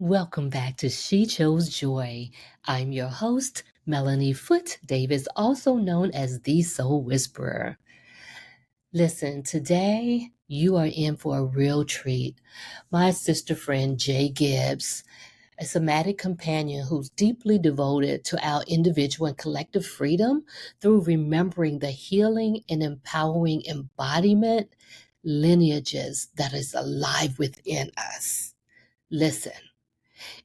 Welcome back to She Chose Joy. I'm your host, Melanie Foote-Davis, also known as the Soul Whisperer. Listen, today you are in for a real treat. My sister friend, Jae Gibbs, a somatic companion who's deeply devoted to our individual and collective freedom through remembering the healing and empowering embodiment lineages that is alive within us. Listen.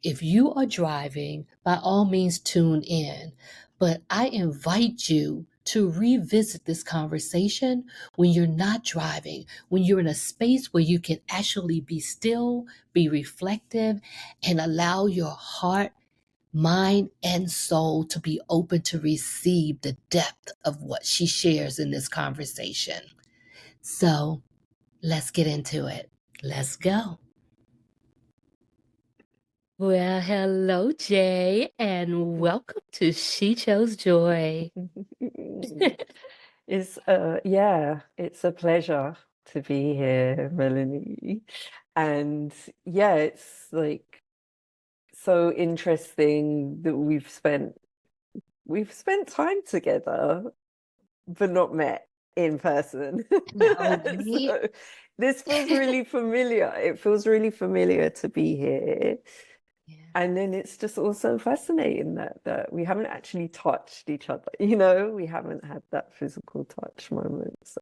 If you are driving, by all means tune in. But I invite you to revisit this conversation when you're not driving, when you're in a space where you can actually be still, be reflective, and allow your heart, mind, and soul to be open to receive the depth of what she shares in this conversation. So let's get into it. Let's go. Well, hello, Jay, and welcome to She Chose Joy. It's it's a pleasure to be here, Melanie. And yeah, it's like so interesting that we've spent time together, but not met in person. No, right? So this feels really familiar. It feels really familiar to be here. Yeah. And then it's just also fascinating that we haven't actually touched each other, you know, we haven't had that physical touch moment. So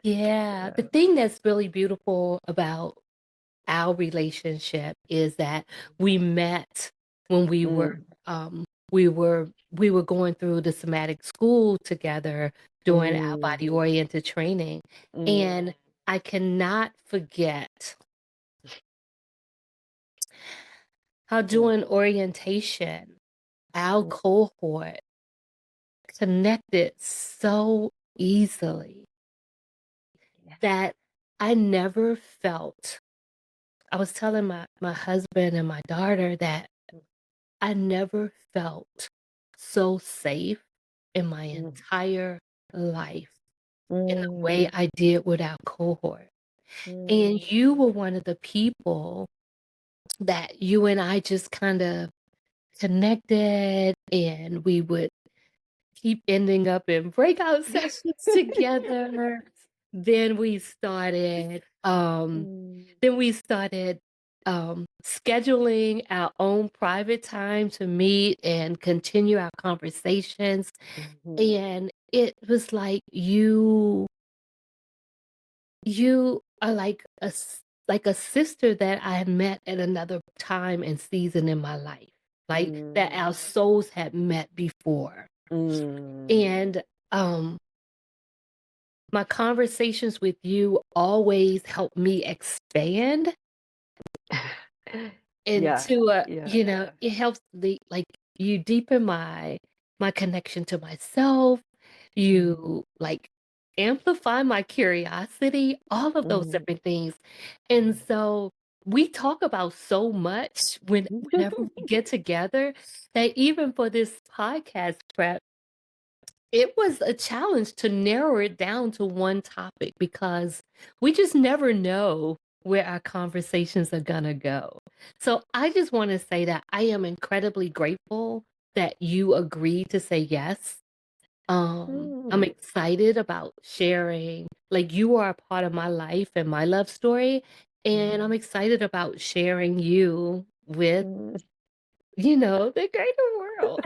Yeah, the thing that's really beautiful about our relationship is that we met when um we were going through the somatic school together doing our mm, body oriented training. mm, And I cannot forget how mm, during orientation, our cohort connected so easily that I never felt. I was telling my husband and my daughter that I never felt so safe in my mm, entire life in the mm, way I did with our cohort. And mm, you were one of the people that you and I just kind of connected, and we would keep ending up in breakout sessions together. Then we started mm, scheduling our own private time to meet and continue our conversations. mhm. And it was like you are like a sister that I had met at another time and season in my life. Like that Mm, our souls had met before. mm. And my conversations with you always help me expand Yeah, into yeah. it helps you deepen my connection to myself. Mm, You like amplify my curiosity, all of those mm. different things. And so we talk about so much whenever we get together that even for this podcast prep, it was a challenge to narrow it down to one topic because we just never know where our conversations are gonna go. So I just want to say that I am incredibly grateful that you agreed to say yes. I'm Mm, excited about sharing, like you are a part of my life and my love story, and I'm mm, excited about sharing you with, mm. the greater world.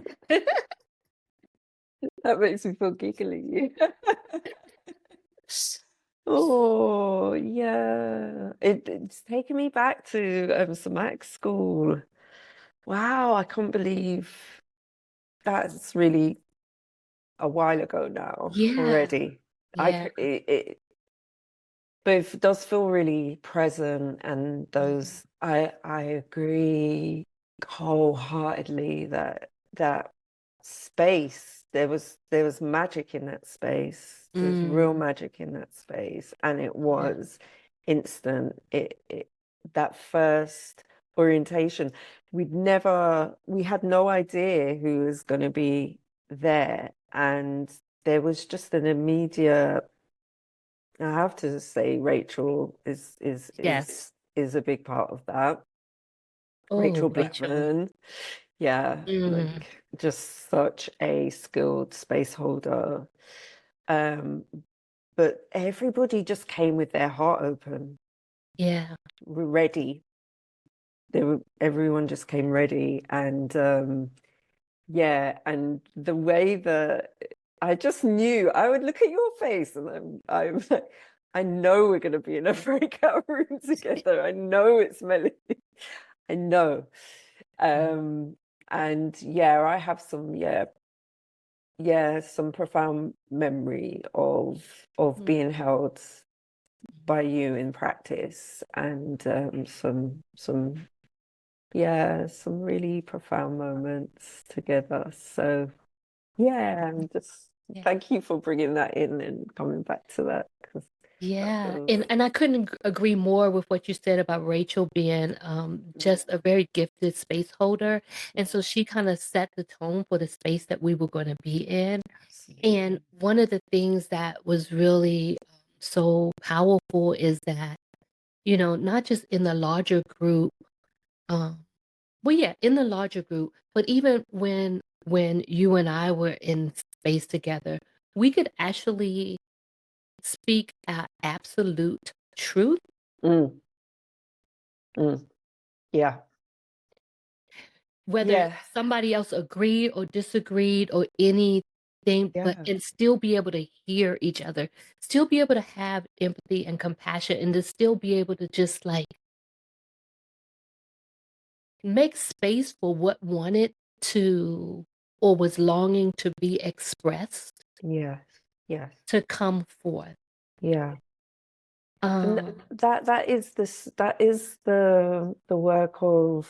That makes me feel giggly. Oh, yeah. It's taken me back to Somatic school. Wow, I can't believe that's really a while ago now Yeah, already. yeah. But it does feel really present, and Mhm. I agree wholeheartedly that space, there was magic in that space. There was real Mm, magic in that space, and it yeah. was instant. It that first orientation, we had no idea who was going to be there, and there was just an immediate. I have to say Rachel is is is Yes. is a big part of that. Oh, Rachel Rachel. Blackman. Yeah, Mm, like just such a skilled space holder. Um, but everybody just came with their heart open, yeah. ready. Everyone just came ready, and yeah, and the way that I just knew, I would look at your face, and I'm like, I know we're going to be in a breakout room together. I know it's Melanie. I know. Um, and yeah, I have some, some profound memory of Mm, being held by you in practice, and some really profound moments together. So yeah, and just yeah. thank you for bringing that in and coming back to that, because that Yeah, feels and I couldn't agree more with what you said about Rachel being just a very gifted space holder. And so she kind of set the tone for the space that we were going to be in. And absolutely. one of the things that was really so powerful is that, not just in the larger group, um, well, yeah, in the larger group, but even when you and I were in space together, we could actually speak absolute truth, Mm, mm, yeah, whether yeah, somebody else agreed or disagreed or anything, but yeah, and still be able to hear each other, still be able to have empathy and compassion, and to still be able to just like make space for what wanted to or was longing to be expressed yes, yes, to come forth. yeah. And Um, that is the work of,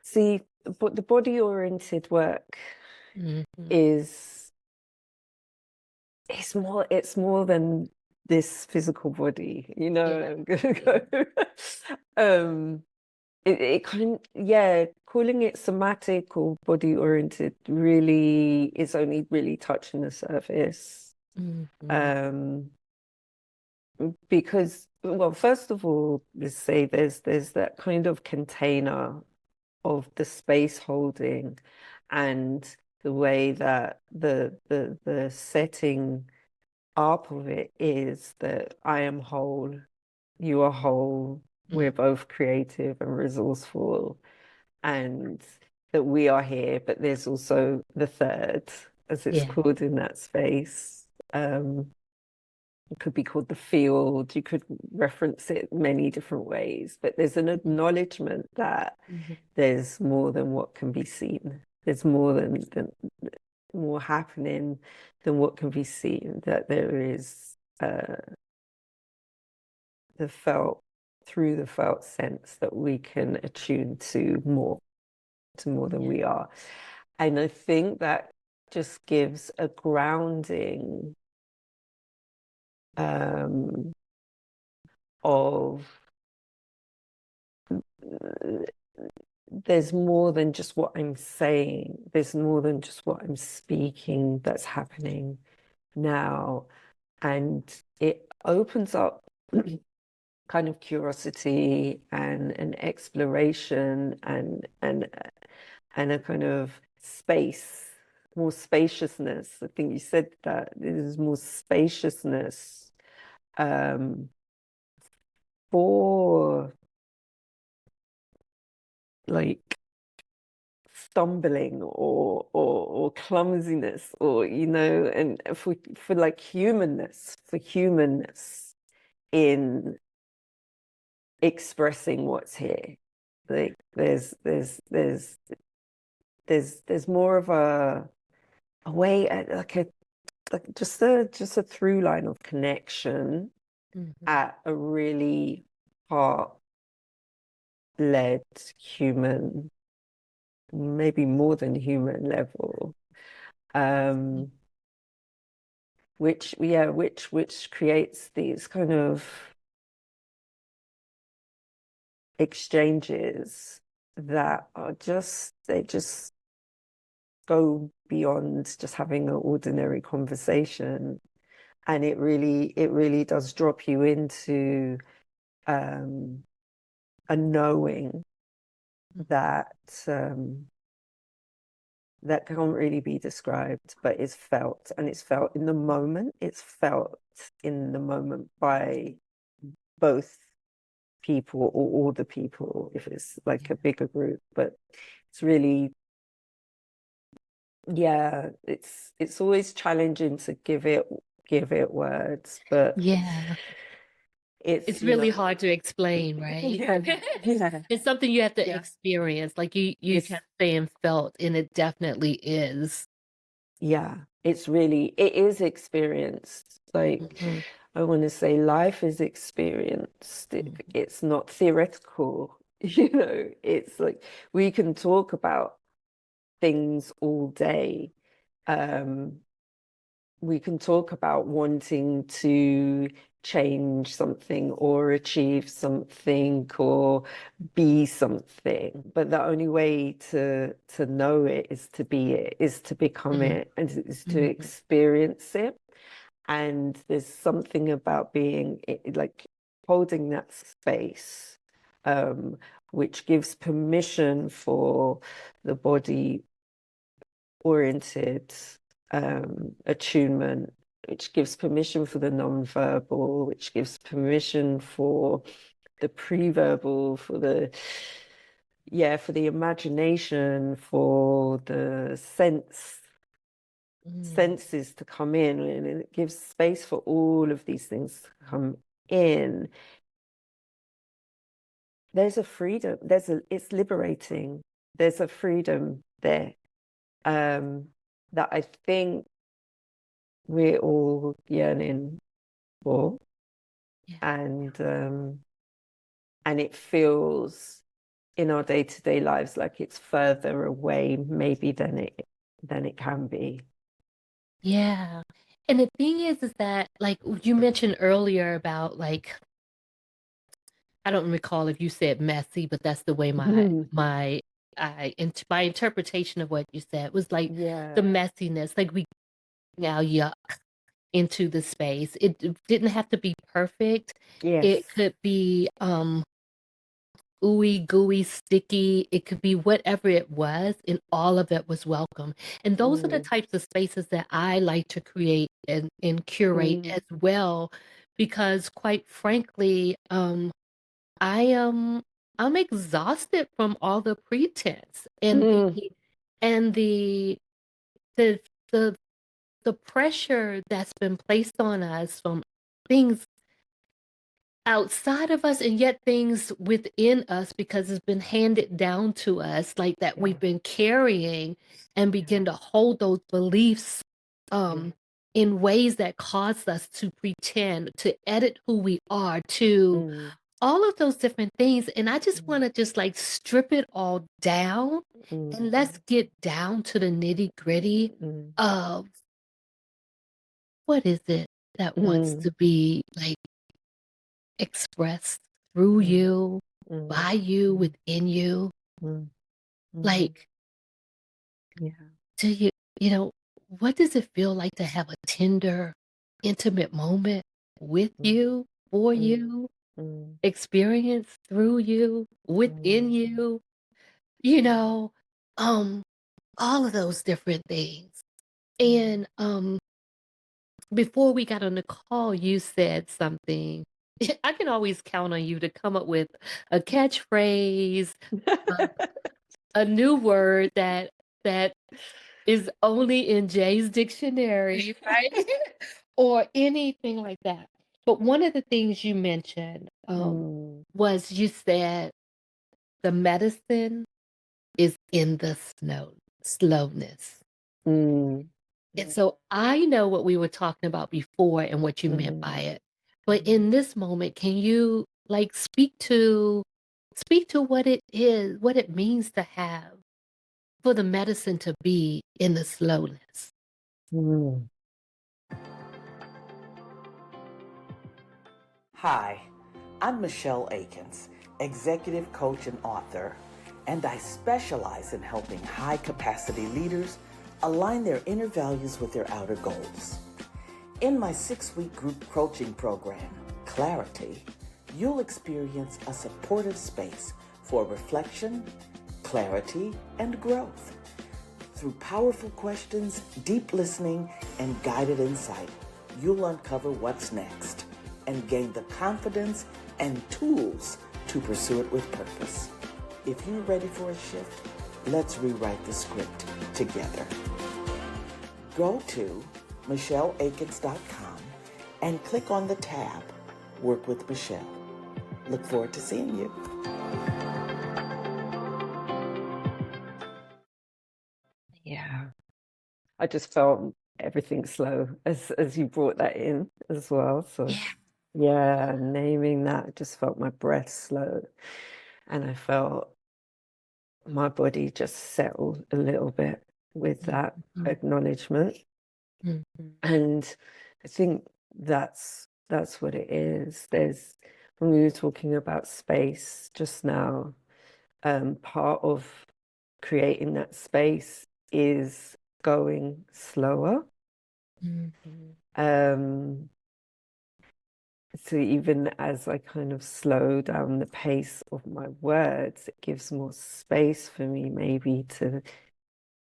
see, but the body oriented work mhm, is it's more than this physical body, yeah, I'm gonna yeah, go. um it kind yeah, calling it somatic or body oriented really is only really touching the surface. mhm, um because, well, first of all, let's say there's that kind of container of the space holding, and the way that the setting up of it is that I am whole, you are whole, we're mm, both creative and resourceful, and that we are here, but there's also the third, as it's yeah, called in that space. It could be called the field. You could reference it many different ways, but there's an mhm, acknowledgement that mhm, there's more than what can be seen. There's more than more happening than what can be seen. That there is the felt through the felt sense that we can attune to more than yeah, we are. And I think that just gives a grounding um, of there's more than just what I'm saying. There's more than just what I'm speaking that's happening now. And it opens up kind of curiosity and an exploration and a kind of space, more spaciousness. I think you said that there's more spaciousness um, for like stumbling or clumsiness, or and for like humanness in expressing what's here. Like there's more of a way, like just a through line of connection mhm, at a really heart led human, maybe more than human level, mhm, um which creates these kind of exchanges that are they just go beyond just having an ordinary conversation, and it really does drop you into um a knowing that that can't really be described, but is felt, and it's felt in the moment. It's felt in the moment by both people or all the people, if it's like a bigger group. But it's really, yeah, it's always challenging to give it words, but Yeah. it's It's really hard to explain, right? yeah, yeah, It's something you have to yeah. experience. Like you It's kept saying felt, and it definitely is. yeah, it is experienced. Like Mhm, I want to say life is experienced. mhm, It's not theoretical. It's like we can talk about things all day. Um, we can talk about wanting to change something or achieve something or be something, but the only way to know it is to be it, is to become mhm, it, and is to mhm, experience it. And there's something about being like holding that space, which gives permission for the body oriented attunement, which gives permission for the non-verbal, which gives permission for the pre-verbal, for the for the imagination, for the mhm. senses to come in, and it gives space for all of these things to come in. There's a freedom, it's liberating. There's a freedom there, that I think we're all yearning for, Yeah. and it feels in our day-to-day lives like it's further away maybe than it can be. Yeah. And the thing is that like you mentioned earlier about like I don't recall if you said messy, but that's the way my interpretation of what you said was like the Yeah. messiness, like we now yuck into the space. It didn't have to be perfect. Yes. It could be ooey gooey sticky. It could be whatever it was, and all of it was welcome. And those are the Mm, types of spaces that I like to create and curate mm, as well, because quite frankly, I am I'm exhausted from all the pretense and mm, the the the pressure that's been placed on us from things outside of us and yet things within us because it's been handed down to us like that yeah, we've been carrying and yeah, begin to hold those beliefs yeah. in ways that cause us to pretend to edit who we are to Mm, all of those different things. And I just mm, want to just like strip it all down mm, and let's get down to the nitty gritty mm, of what is it that wants mm, to be like expressed through mm, you, mm, by you, within you. mm, mm, Like, yeah, do what does it feel like to have a tender, intimate moment with mm, you, for mm, you, mm, experience through you, within mm, you, you know, um, all of those different things. yeah. And before we got on the call, you said something. I can always count on you to come up with a catchphrase, a new word that is only in Jay's dictionary, right? Or anything like that. But one of the things you mentioned Mm, was you said the medicine is in the slowness. mm, And yeah. so I know what we were talking about before and what you meant Mm, by it. But mm, in this moment, can you like speak to what it is, what it means to have for the medicine to be in the slowness? mm. Hi, I'm Michelle Akins, executive coach and author, and I specialize in helping high capacity leaders align their inner values with their outer goals. In my 6-week group coaching program, Clarity, you'll experience a supportive space for reflection, clarity, and growth. Through powerful questions, deep listening, and guided insight, you'll uncover what's next and gain the confidence and tools to pursue it with purpose. If you're ready for a shift, let's rewrite the script together. Go to michelleakins.com and click on the tab Work with Michelle. Look forward to seeing you. Yeah. I just felt everything slow as you brought that in as well. So yeah, naming that, I just felt my breath slow, and I felt my body just settle a little bit with that acknowledgement. And I think that's what it is. There's, when we were talking about space just now, part of creating that space is going slower. So even as I kind of slow down the pace of my words, it gives more space for me maybe to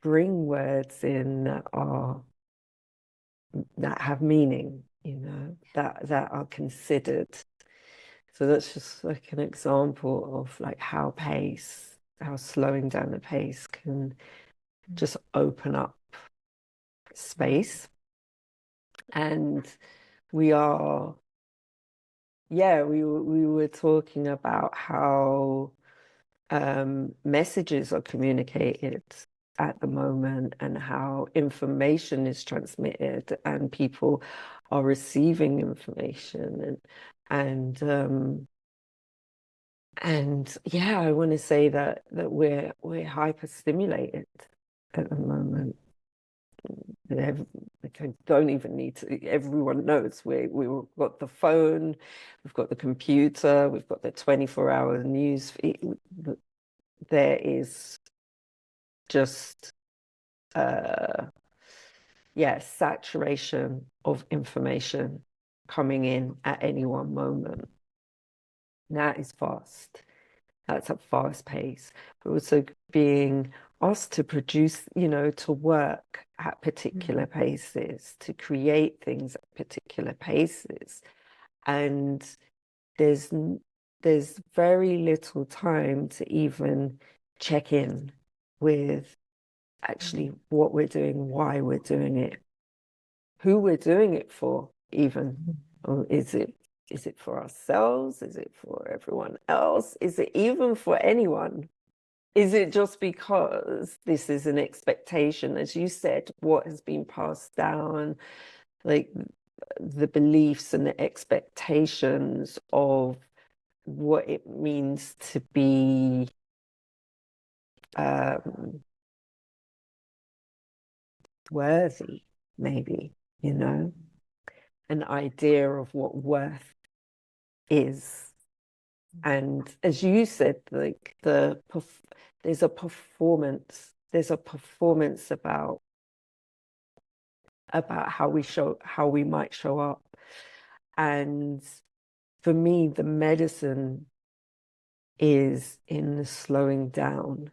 bring words in that have meaning, that are considered. So that's just like an example of like how slowing down the pace can just open up space. And we were talking about how messages are communicated at the moment, and how information is transmitted and people are receiving information, and yeah, I want to say that we're hyper stimulated at the moment. I don't even need to, everyone knows we've got the phone, we've got the computer, we've got the 24-hour news feed. There is just saturation of information coming in at any one moment. That is fast. That's a fast pace. But also being asked to produce, to work at particular paces, to create things at particular paces. And there's very little time to even check in with actually what we're doing, why we're doing it, who we're doing it for even. Or is it for ourselves? Is it for everyone else? Is it even for anyone? Is it just because this is an expectation, as you said, what has been passed down, like the beliefs and the expectations of what it means to be worthy, maybe, an idea of what worth is. And as you said, like there's a performance about how we might show up. And for me, the medicine is in the slowing down.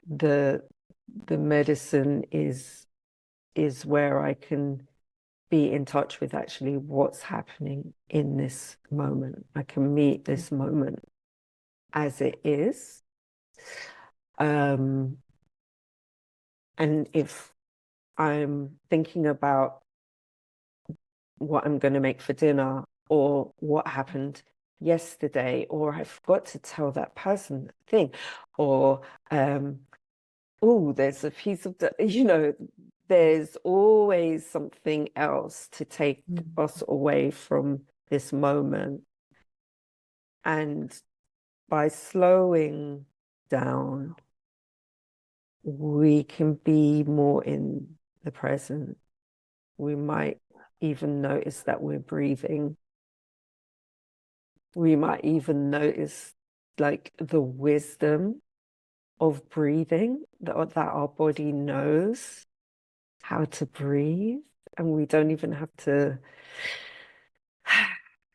The medicine is where I can be in touch with actually what's happening in this moment. I can meet this moment as it is. And if I'm thinking about what I'm going to make for dinner, or what happened yesterday, or I forgot to tell that person that thing, or there's a piece of there's always something else to take us away from this moment. And by slowing down, we can be more in the present. We might even notice that we're breathing. We might even notice like the wisdom of breathing, that our body knows how to breathe, and we don't even have to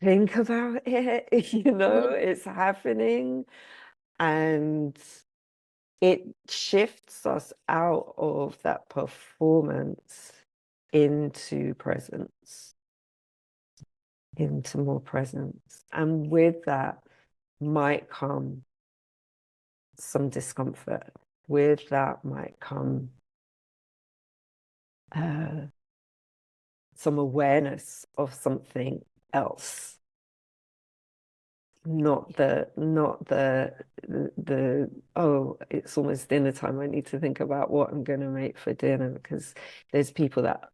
think about it, you know, it's happening, and it shifts us out of that performance into presence, into more presence. And with that might come some discomfort. With that might come some awareness of something else. Not the oh, it's almost dinner time, I need to think about what I'm going to make for dinner, because there's people that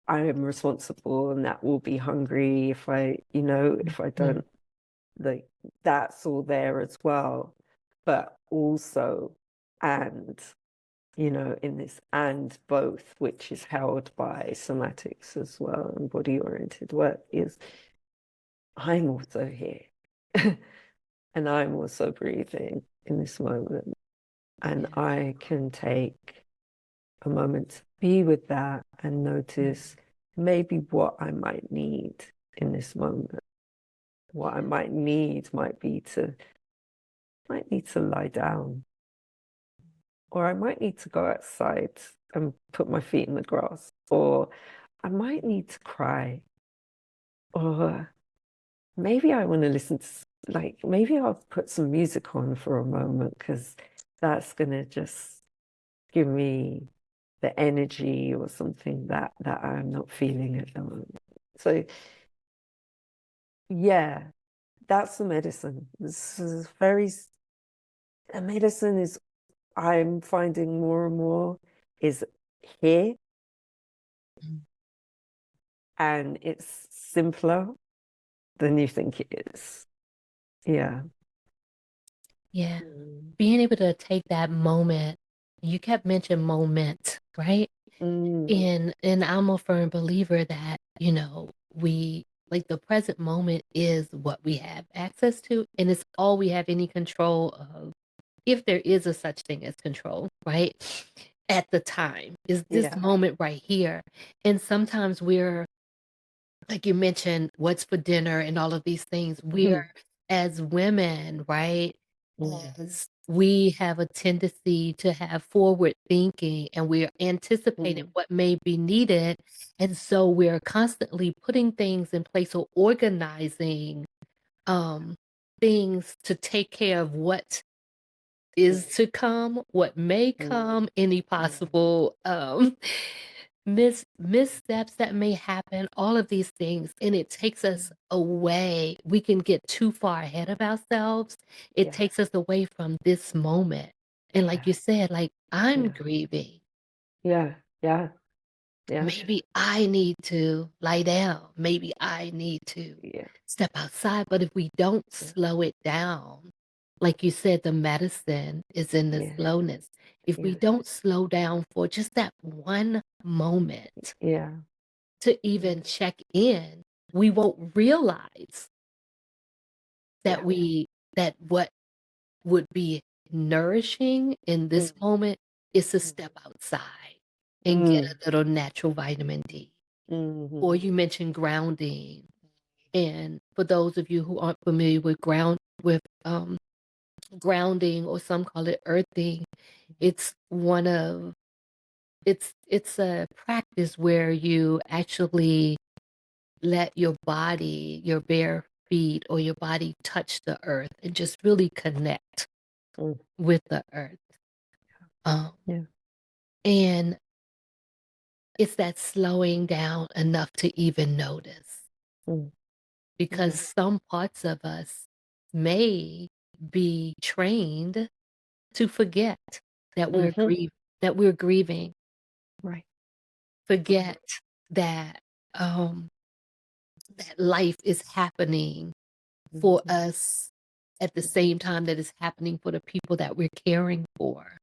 I am responsible and that will be hungry if I, you know, if I don't, like, that's all there as well. But also, and, you know, in this and both, which is held by somatics as well and body-oriented work, is I'm also here. And I'm also breathing in this moment. And I can take a moment to be with that and notice maybe what I might need in this moment. What I might need might need to lie down. Or I might need to go outside and put my feet in the grass. Or I might need to cry. Or maybe I want to listen to, like, maybe I'll put some music on for a moment, because that's going to just give me the energy or something that I'm not feeling at the moment. So yeah, that's the medicine. This is the medicine is, I'm finding more and more, is here, and it's simpler than you think it is. Yeah. Yeah. Being able to take that moment, you kept mentioning moment, right? And I'm a firm believer that, you know, we, like, the present moment is what we have access to, and it's all we have any control of, if there is a such thing as control, right? At the time, is this moment right here. And sometimes we're, like you mentioned, what's for dinner and all of these things, we're, as women, right? As we have a tendency to have forward thinking, and we're anticipating what may be needed. And so we're constantly putting things in place or organizing things to take care of what is to come, what may come, any possible missteps that may happen, all of these things, and it takes us away. We can get too far ahead of ourselves. It takes us away from this moment. And like you said, like, I'm grieving. Yeah. Maybe I need to lie down. Maybe I need to step outside. But if we don't slow it down, like you said, the medicine is in the slowness. If we don't slow down for just that one moment to even check in, we won't realize that that what would be nourishing in this moment is to step outside and get a little natural vitamin D. Or you mentioned grounding. And for those of you who aren't familiar with grounding, or some call it earthing, it's it's a practice where you actually let your body, your bare feet or your body, touch the earth and just really connect with the earth. And it's that slowing down enough to even notice. Because some parts of us may be trained to forget that we're grieving. Right. Forget that that life is happening for us at the same time that it's happening for the people that we're caring for.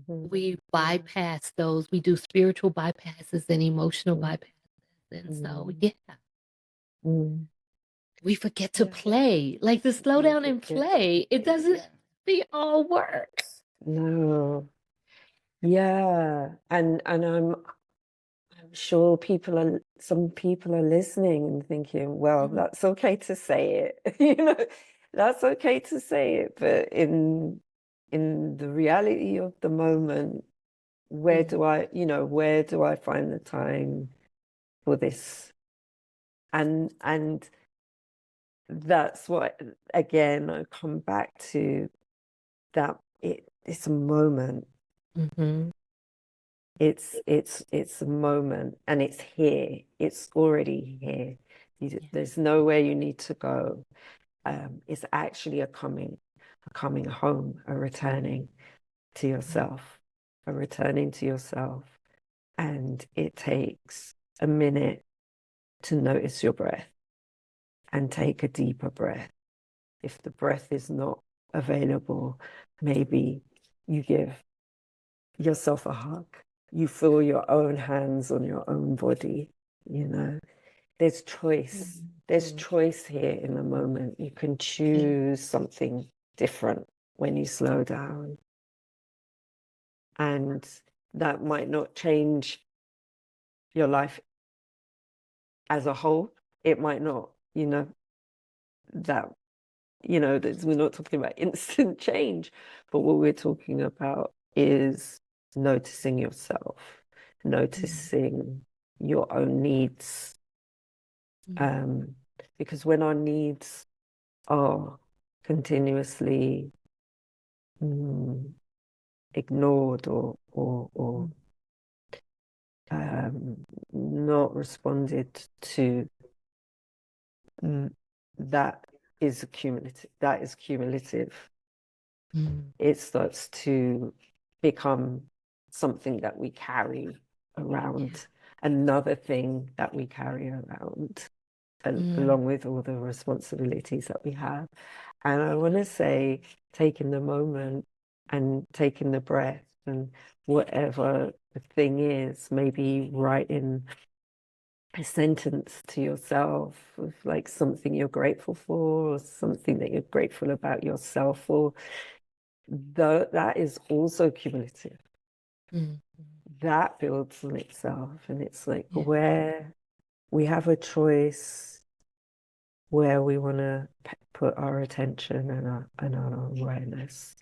We bypass those. We do spiritual bypasses and emotional bypasses. And so, we forget to play, like, to slow down and play. It doesn't be all work. No. Yeah. And I'm sure some people are listening and thinking, well, that's okay to say it. You know, that's okay to say it, but in the reality of the moment, where do I find the time for this? And that's what, again, I come back to, that it's a moment. Mm-hmm. It's a moment, and it's here. It's already here. There's nowhere you need to go. It's actually a coming home, a returning to yourself, And it takes a minute to notice your breath and take a deeper breath. If the breath is not available, maybe you give yourself a hug. You feel your own hands on your own body, you know. There's choice. There's choice here in the moment. You can choose something different when you slow down. And that might not change your life as a whole. It might not, we're not talking about instant change, but what we're talking about is noticing yourself, noticing your own needs. Because when our needs are continuously ignored or not responded to, that is cumulative. It starts to become something that we carry around, another thing that we carry around, along with all the responsibilities that we have. And I want to say, taking the moment and taking the breath, and whatever the thing is, maybe writing a sentence to yourself of like something you're grateful for, or something that you're grateful about yourself, or that is also cumulative. That builds on itself, and it's like where we have a choice, where we want to put our attention and our awareness.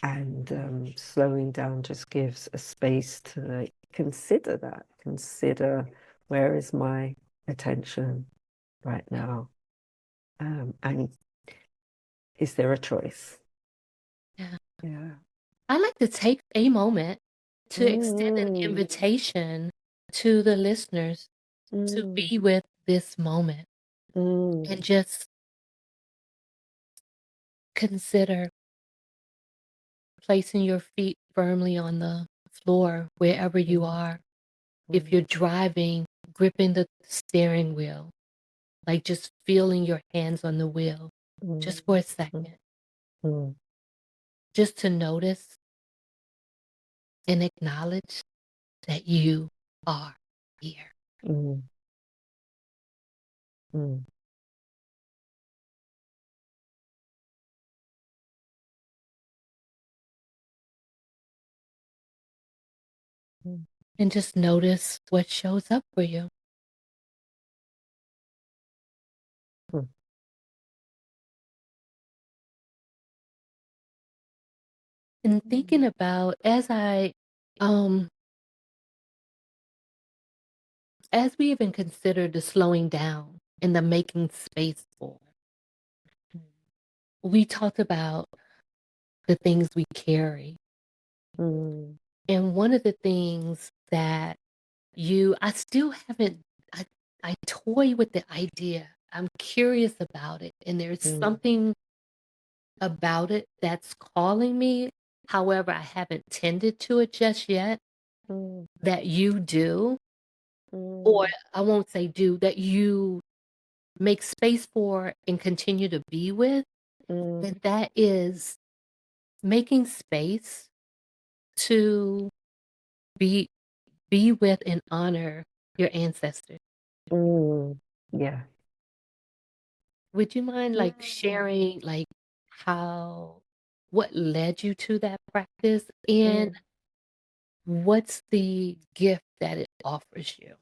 And slowing down just gives a space to consider that. Consider, where is my attention right now? And is there a choice? Yeah. I'd like to take a moment to extend an invitation to the listeners to be with this moment and just consider placing your feet firmly on the floor wherever you are. If you're driving, gripping the steering wheel, like just feeling your hands on the wheel, just for a second. Just to notice and acknowledge that you are here. And just notice what shows up for you. And thinking about, as we even consider the slowing down and the making space for, we talked about the things we carry. And one of the things that I still haven't, I toy with the idea. I'm curious about it. And there's something about it that's calling me. However, I haven't tended to it just yet. That you do, or I won't say do, that you make space for and continue to be with. And that is making space to be with and honor your ancestors. Yeah. Would you mind sharing what led you to that practice, and what's the gift that it offers you?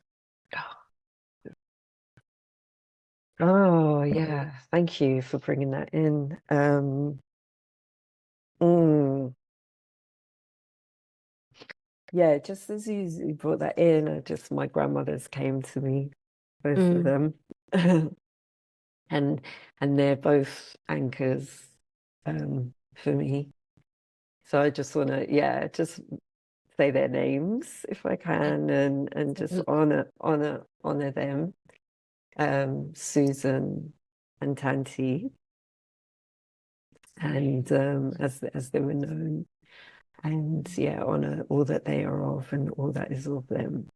Oh, yeah. Thank you for bringing that in. Mm, yeah, just as you brought that in, my grandmothers came to me, both of them. And they're both anchors for me. So I just want to, just say their names if I can, and just honor them, Susan and Tanti, and as they were known, and honor all that they are of and all that is of them.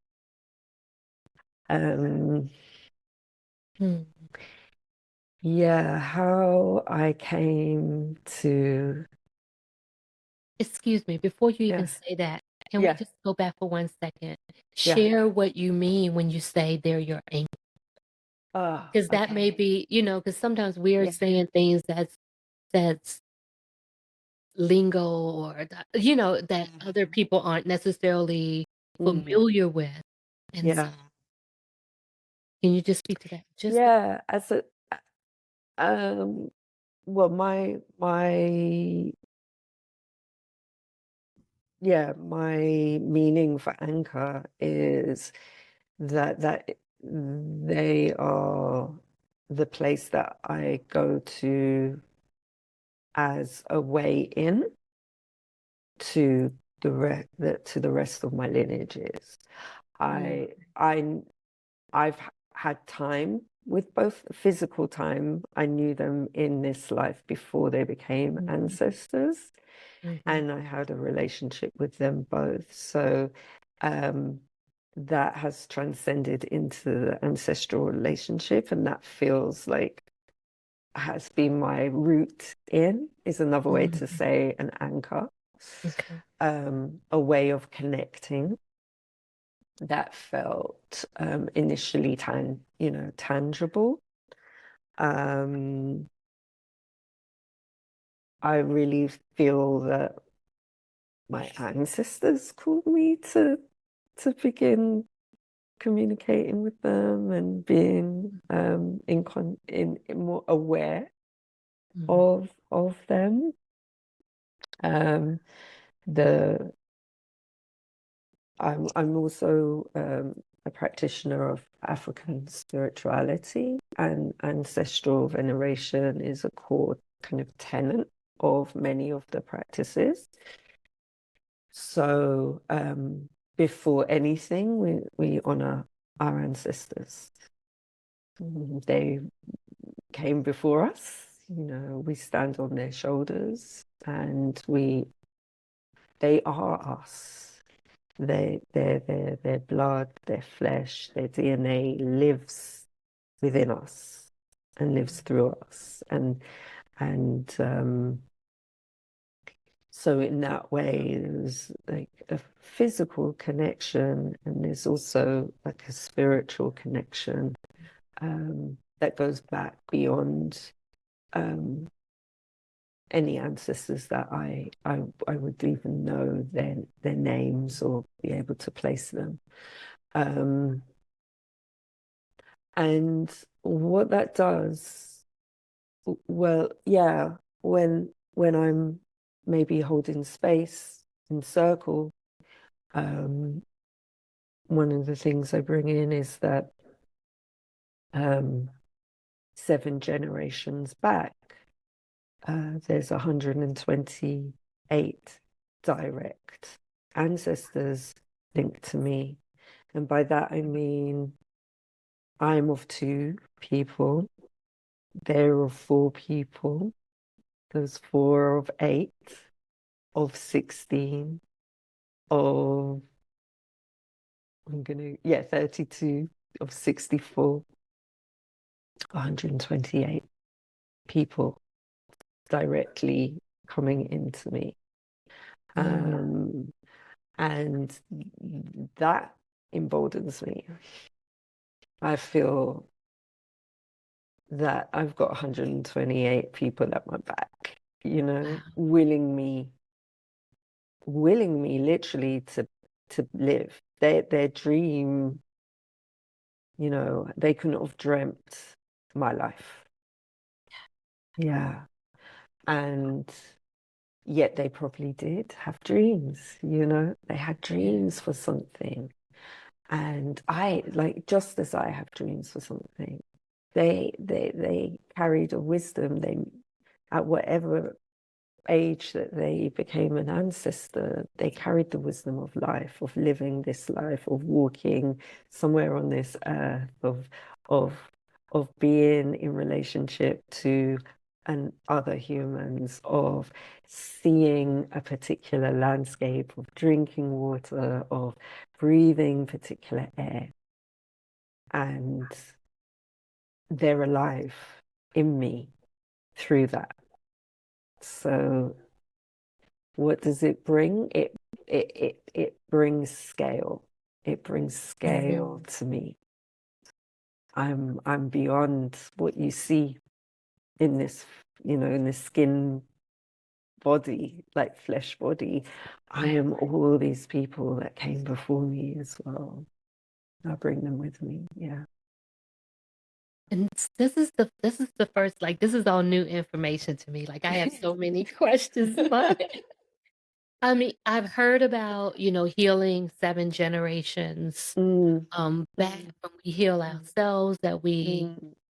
How I came to. Excuse me, before you even say that, can we just go back for 1 second? Share what you mean when you say they're your anchor. Because that may be, because sometimes we're saying things that's lingo or, that other people aren't necessarily familiar with. And so, can you just speak to that? As a, well, my meaning for anchor is that they are the place that I go to as a way in to the rest of my lineages. I've had time with both physical time. I knew them in this life before they became ancestors, and I had a relationship with them both. So that has transcended into the ancestral relationship, and that feels like has been my root in, is another way to say an anchor, a way of connecting that felt initially tangible. I really feel that my ancestors called me to begin communicating with them and being in more aware of them. I'm also a practitioner of African spirituality, and ancestral veneration is a core kind of tenet of many of the practices. So before anything, we honor our ancestors. They came before us, we stand on their shoulders, and they are us. Their blood, their flesh, their DNA lives within us and lives through us, and so in that way, there's like a physical connection, and there's also like a spiritual connection that goes back beyond any ancestors that I would even know their names or be able to place them. And what that does, well, when I'm maybe holding space in circle, one of the things I bring in is that 7 generations back, there's 128 direct ancestors linked to me. And by that, I mean, I'm of 2 people, they're of 4 people, there's 4 of 8, of 16, of, 32, of 64, 128 people directly coming into me. And that emboldens me. I feel that I've got 128 people at my back, willing me literally to live their dream You know, they couldn't have dreamt my life. Yeah. And yet they probably did have dreams, you know, they had dreams for something. And I, like, just as I have dreams for something, they carried a wisdom. They, at whatever age that they became an ancestor, they carried the wisdom of life, of living this life, of walking somewhere on this earth, of of being in relationship to and other humans, of seeing a particular landscape, of drinking water, of breathing particular air. And they're alive in me through that. So what does it bring? It brings scale. It brings scale to me. I'm beyond what you see in this, you know, in this skin body, like flesh body. I am all these people that came before me as well. I bring them with me. Yeah. And this is the first, like, this is all new information to me. Like, I have so many questions, but I mean, I've heard about, you know, healing 7 generations back when we heal ourselves, that we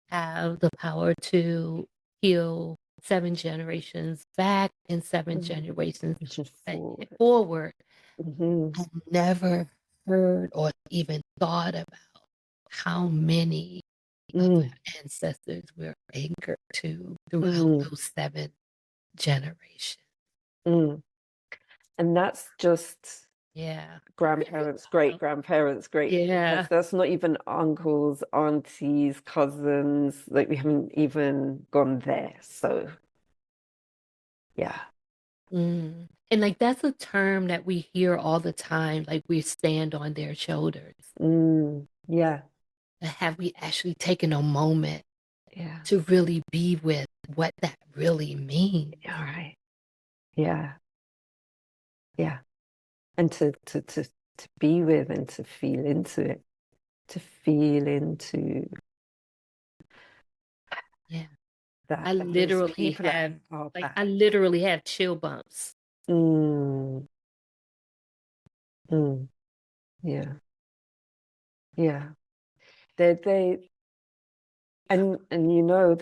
have the power to heal 7 generations back and 7 generations forward. I've never heard or even thought about how many of our ancestors we're anchored to throughout those 7 generations. And that's just Yeah. grandparents, great grandparents, great. Yeah. That's not even uncles, aunties, cousins. Like, we haven't even gone there. So, yeah. And like, that's a term that we hear all the time. Like, we stand on their shoulders. Yeah. But have we actually taken a moment Yeah. to really be with what that really means? All right. Yeah. Yeah. And to be with and to feel into it. To feel into that. I literally have, like, I literally have chill bumps. Yeah. Yeah. They and you know,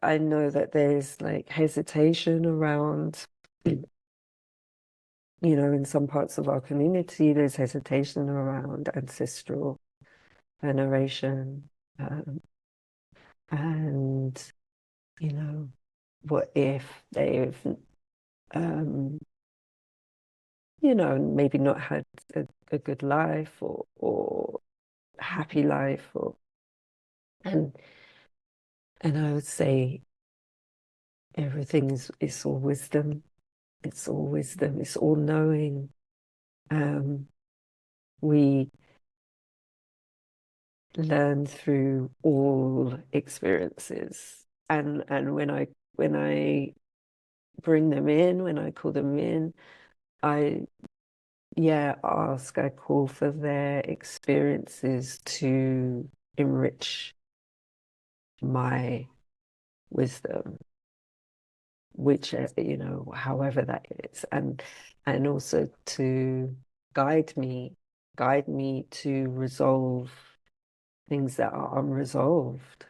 I know that there's like hesitation around, you know, in some parts of our community, there's hesitation around ancestral veneration. And, you know, what if they've, you know, maybe not had a good life or happy life, and I would say everything is all wisdom. It's all wisdom. It's all knowing. We learn through all experiences, and when I bring them in, when I call them in, I call for their experiences to enrich my wisdom, which, you know, however that is, and also to guide me to resolve things that are unresolved.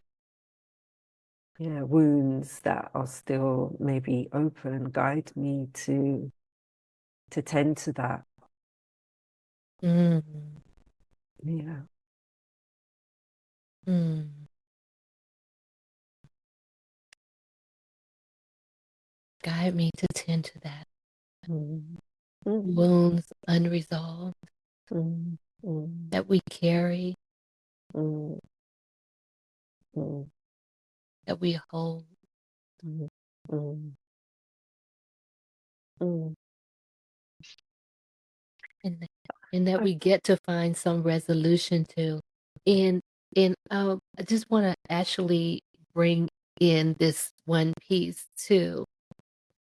Yeah, wounds that are still maybe open, guide me to tend to that. Yeah. Guide me to tend to that. Wounds unresolved that we carry, that we hold. And that we get to find some resolution to. And I just want to actually bring in this one piece too.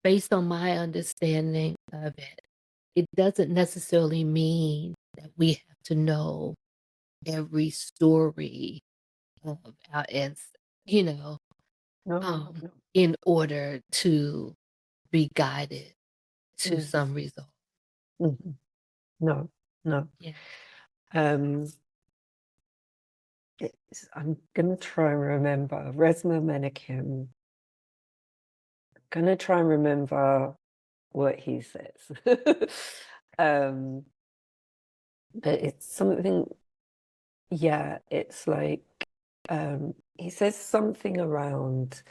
Based on my understanding of it, it doesn't necessarily mean that we have to know every story of our ancestors, you know, No, no. in order to be guided to Mm. some result. Mhm. No, no. Yeah. I'm gonna try and remember Resma Menakem. Gonna try and remember what he says. um, but it's something. Yeah, it's like he says something around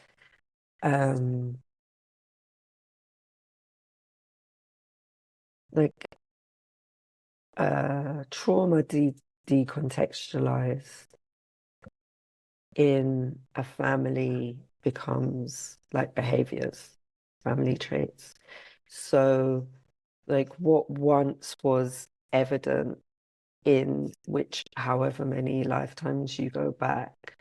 like trauma decontextualized in a family becomes like behaviors, family traits. So like what once was evident in which however many lifetimes you go back,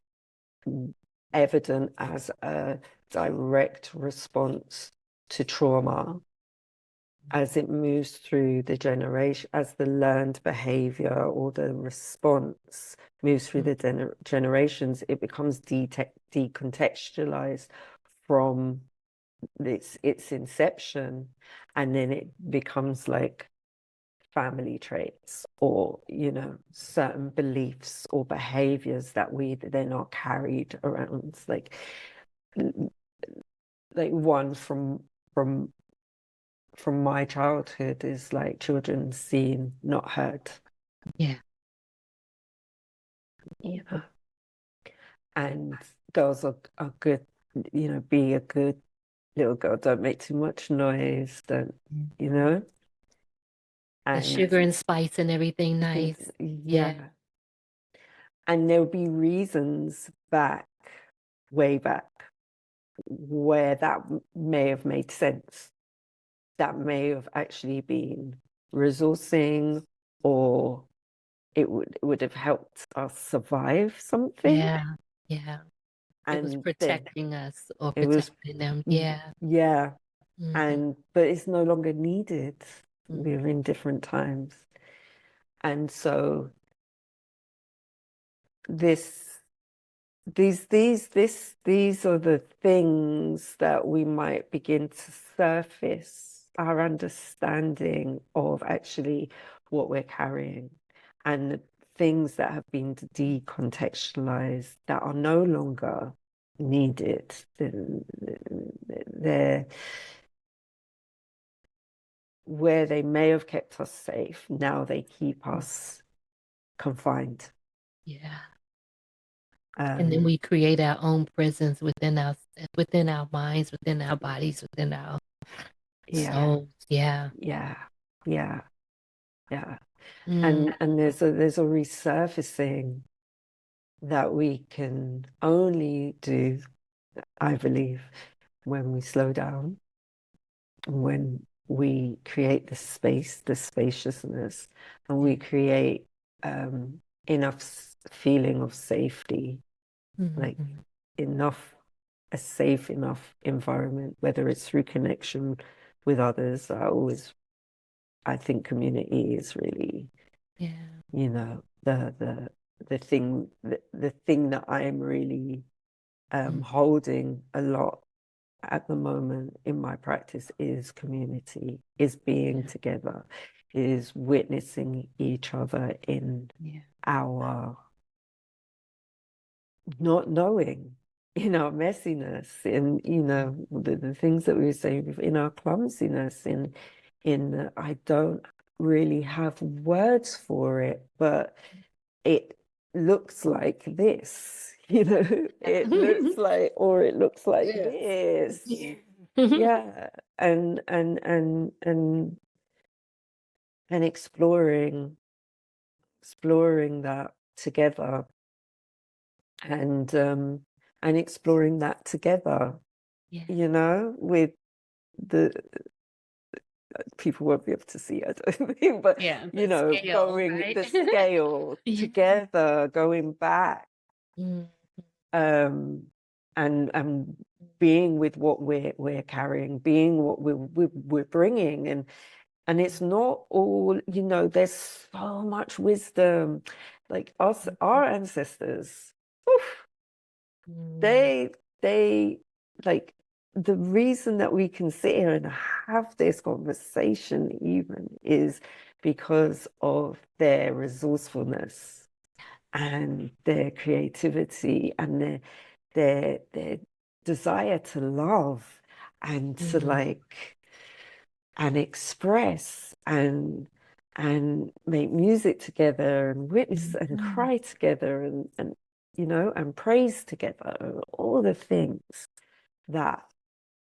evident as a direct response to trauma, as it moves through the generation, as the learned behavior or the response moves through the generations, it becomes decontextualized from its inception, and then it becomes like family traits or certain beliefs or behaviors that we then are carried around, like one from my childhood is like children seen, not heard. Yeah. And girls are good, be a good little girl, don't make too much noise, don't, The and sugar and spice and everything nice. yeah. And there'll be reasons way back, where that may have made sense. That may have actually been resourcing, or it would have helped us survive something. Yeah. Yeah. It was And then protecting us or it was, protecting them. Yeah. yeah. Mhm. But it's no longer needed. Mhm. We're in different times. And so these are the things that we might begin to surface our understanding of actually what we're carrying, and the things that have been decontextualized that are no longer needed. They're where they may have kept us safe, now they keep us confined. Yeah. And then we create our own prisons within our minds, within our bodies, within our souls. Yeah. Yeah. Yeah. Yeah. Mm. And there's a resurfacing that we can only do, I believe, when we slow down, when we create the space, the spaciousness, and we create enough feeling of safety, like a safe enough environment, whether it's through connection with others. I think community is really, the thing that I am really holding a lot at the moment in my practice is community, is being together, is witnessing each other in our not knowing, in our messiness, in the things that we were saying before, in our clumsiness, in I don't really have words for it, but it looks like this, it looks like, or it looks like this. Yeah. And exploring that together, and exploring that together, with the people won't be able to see, I don't think, but The scale, going right? the scale together, going back, and being with what we're carrying, being what we're bringing, and it's not all, there's so much wisdom, like us, our ancestors, oof, they like, the reason that we can sit here and have this conversation even is because of their resourcefulness and their creativity and their desire to love and to like and express and make music together and witness and cry together and you know, and praise together, all the things that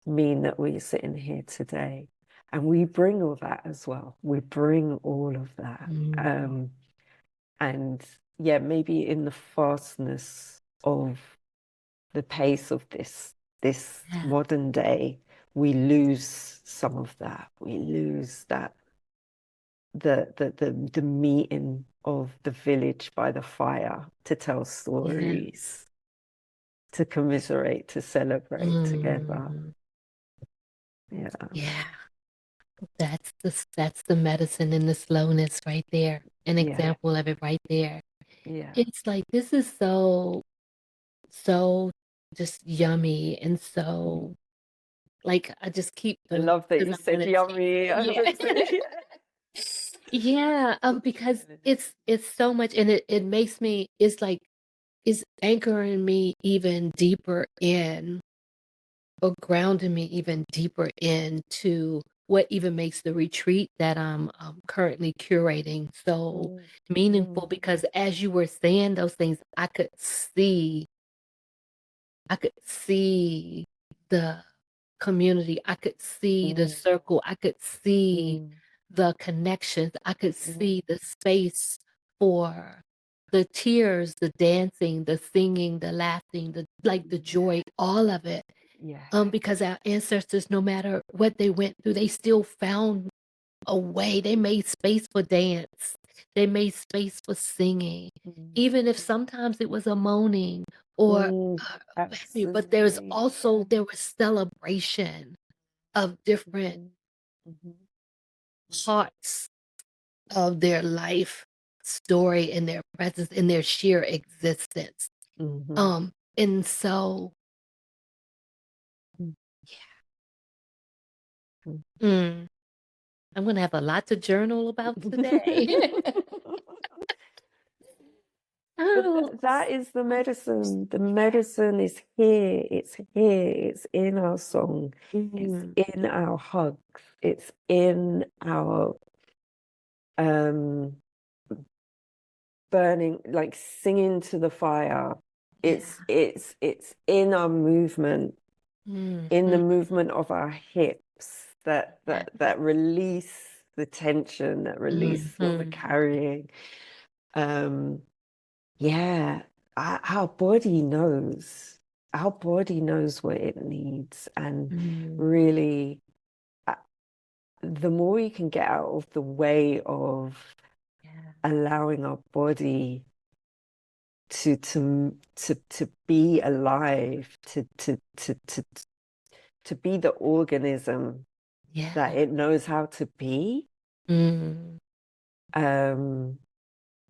mean that we're sitting here today. And we bring all that as well. We bring all of that. And yeah, maybe in the fastness of the pace of this modern day, we lose some of that. We lose that the meeting of the village by the fire to tell stories, to commiserate, to celebrate together. Yeah. That's the medicine in the slowness right there. An example of it right there. Yeah. It's like, this is so just yummy and so like, I just keep I love that you said yummy. Yeah, because it's so much, and it makes me, it's like, it's anchoring me even deeper in, or grounding me even deeper into what even makes the retreat that I'm currently curating so meaningful. Because as you were saying those things, I could see the community, I could see the circle, I could see the connections, I could see the space for the tears, the dancing, the singing, the laughing, the joy, all of it. Because our ancestors, no matter what they went through, they still found a way. They made space for dance. They made space for singing, even if sometimes it was a moaning or but there was celebration of different parts of their life story and their presence in their sheer existence. And so I'm gonna have a lot to journal about today. But that is the medicine. The medicine is here. It's here. It's in our song. It's in our hugs. It's in our burning, like singing to the fire. It's in our movement, in the movement of our hips that release the tension, that release what we're carrying. Yeah, our body knows. Our body knows what it needs, and really, the more we can get out of the way of allowing our body to be alive, to be the organism that it knows how to be.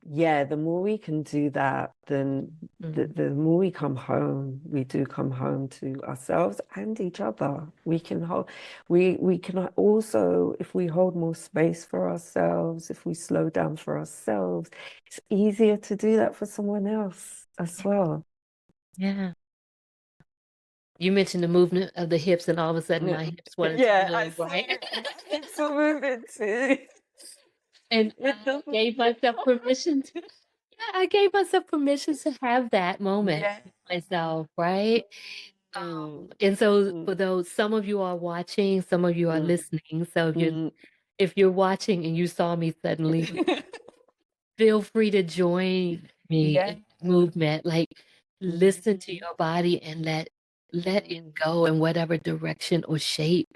Yeah, the more we can do that, then the more we come home, we do come home to ourselves and each other. We can also, if we hold more space for ourselves, if we slow down for ourselves, it's easier to do that for someone else as well. Yeah. You mentioned the movement of the hips, and all of a sudden my hips wanted to move, right? It's a movement too. And I gave myself permission to have that moment myself, right? And so for those, some of you are watching, some of you are listening. So if you're watching and you saw me suddenly, feel free to join me in the movement. Like, listen to your body and let it go in whatever direction or shape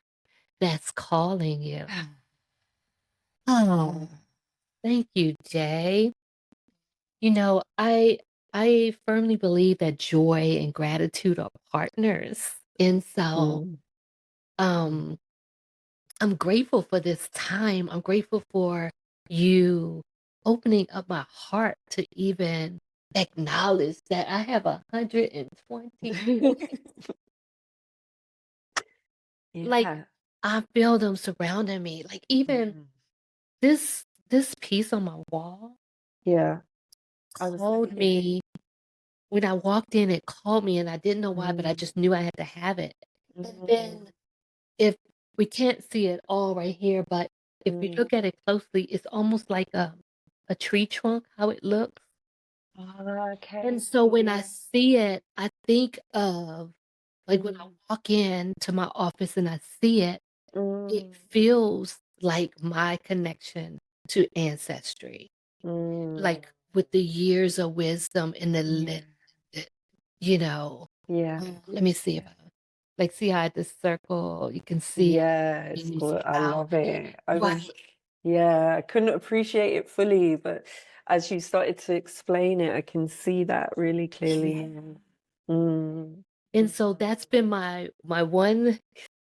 that's calling you. Oh, thank you, Jae. You know, I firmly believe that joy and gratitude are partners. And so I'm grateful for this time. I'm grateful for you opening up my heart to even acknowledge that I have 120. Like, Yeah. I feel them surrounding me. Like, even this piece on my wall Yeah. I was called thinking. me. When I walked in, it called me, and I didn't know why, but I Mm, just knew I had to have it. And mm, then, if we can't see it all right here, but if you mm. look at it closely, it's almost like a tree trunk, how it looks. Oh, And okay. so when I Yeah. see it, I think of, like, when I walk in to my office and I see it, it Mm, feels like my connection to ancestry. mm. Like, with the years of wisdom and the Yeah. you know, Yeah. let me see if I, like, see how the circle, you can see it, Yeah, it's and you good. see I how, love it. I was, right. yeah, I couldn't appreciate it fully, but as you started to explain it, I can see that really clearly. Mm, And so that's been my one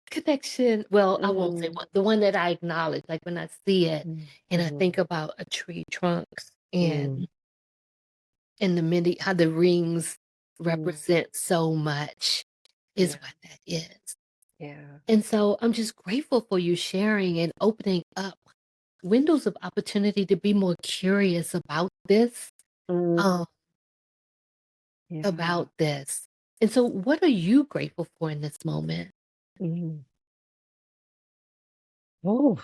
connection. Well, I won't say mm, what, the one that I acknowledge, like when I see it mm, and I mm, think about a tree trunks mm, and the many, how the rings mm. represent so much is Yeah, what that is. yeah. And so I'm just grateful for you sharing and opening up windows of opportunity to be more curious Mm, um, yeah. about this. And so what are you grateful for in this moment? Mm. Oh,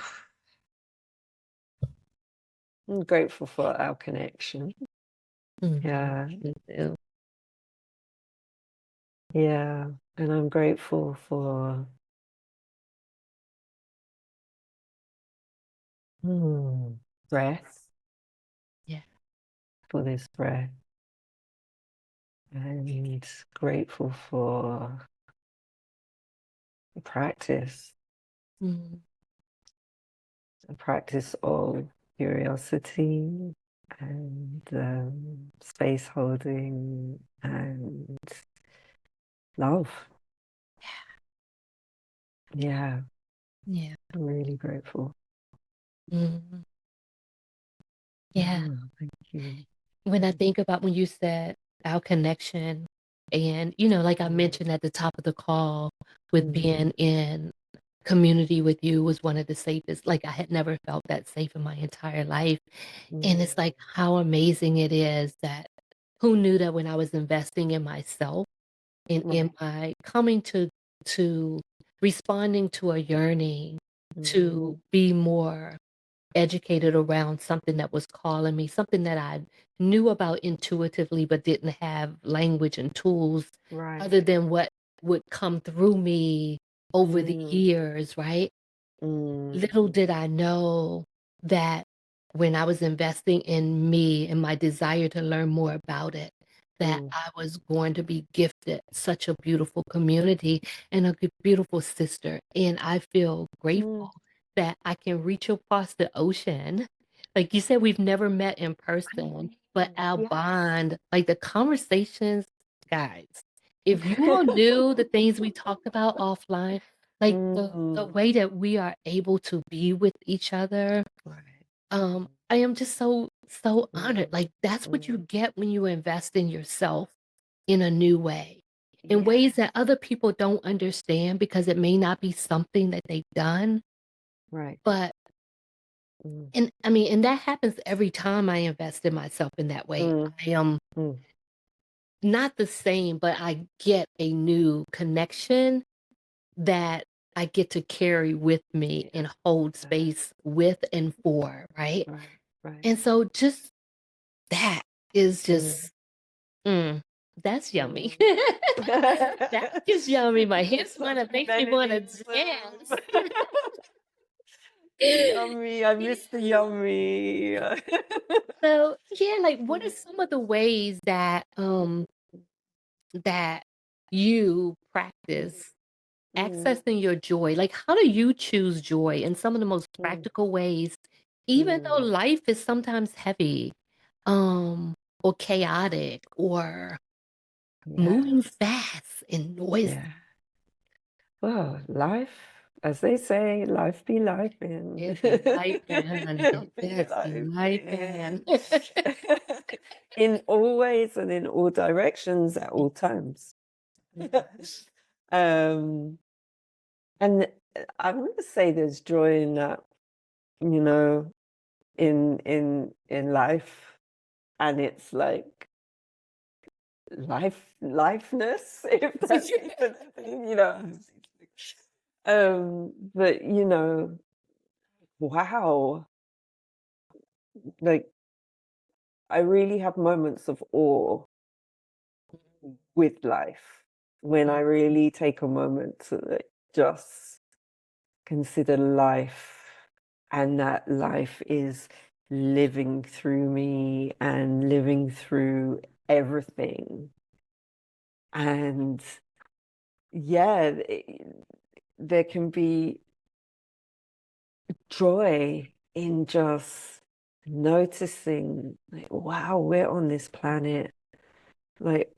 I'm grateful for our connection. Mhm. Yeah, Me too. yeah. And I'm grateful for breath, Yeah. for this breath. And grateful for practice, Mm. a practice of curiosity and space holding and love. Yeah, Yeah. I'm really grateful. Mhm. Yeah. Thank you. When I think about when you said our connection, and, like I Mm, mentioned at the top of the call, with mm, being in community with you was one of the safest. Like, I had never felt that safe in my entire life. And mm, it's like how amazing it is that who knew that when I was investing in myself and in right. my coming to responding to a yearning Mm, to be more educated around something that was calling me, something that I knew about intuitively but didn't have language and tools right. other than what would come through me over the Mm, years, right? mm, Little did I know that when I was investing in me and my desire to learn more about it, that mm, I was going to be gifted such a beautiful community and a beautiful sister. And I feel mm. grateful that I can reach across the ocean. Like you said, we've never met in I person, but know. our Yes. bond, like the conversations, guys, if you all knew the things we talked about offline, like the Mm, way that we are able to be with each other, right. I am just so honored. Mm, Like, that's what you mm. get when you invest in yourself in a new way, in Yeah, ways that other people don't understand because it may not be something that they've done. right. But Mm, and I mean, and that happens every time I invest in myself in that way. mm, I am mm. not the same, but I get a new connection that I get to carry with me Yeah, and hold yeah, space with and for, right? right, right. And so just that is Mm, just, that's yummy. mm. That's just yummy. My That's hips such makes me wanna Melanism. dance. Yummy. I miss the yummy. So, yeah, like, what are Mm, some of the ways that you practice mm, accessing your joy? Like, how do you choose joy in some of the most mm, practical ways, even though mm. life is sometimes heavy, um, or chaotic or Yeah, moving fast and noisy? yeah. Well, life. As they say, life be life in. It be life, man. It be life, man. In all ways and in all directions at all times. And I want to say there's joy in that, you know, in life, and it's like lifeness, if that's even a thing, you know. But you know, wow, like I really have moments of awe with life when I really take a moment to like just consider life, and that life is living through me and living through everything. And yeah, there can be joy in just noticing, like, wow, we're on this planet. Like,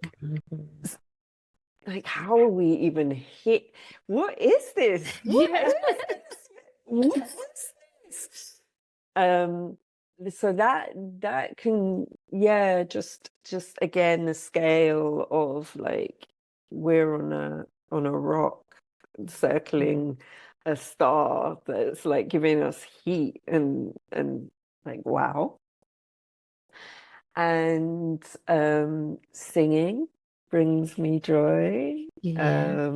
like how are we even hit? What is this? What Yeah. is this? What is this? So that can, yeah, just again the scale of like we're on a rock circling a star that's like giving us heat and like wow. And singing brings me joy, Yeah.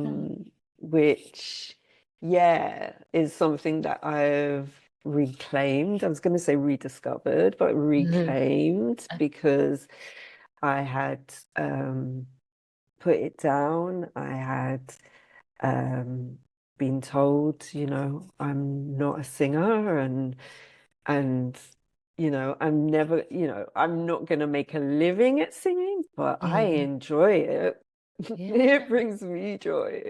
which, yeah, is something that I've reclaimed. I was going to say rediscovered, but reclaimed because I had put it down. I had been told, you know, I'm not a singer, and you know, I'm never, you know, I'm not going to make a living at singing, but I enjoy it. Yeah. It brings me joy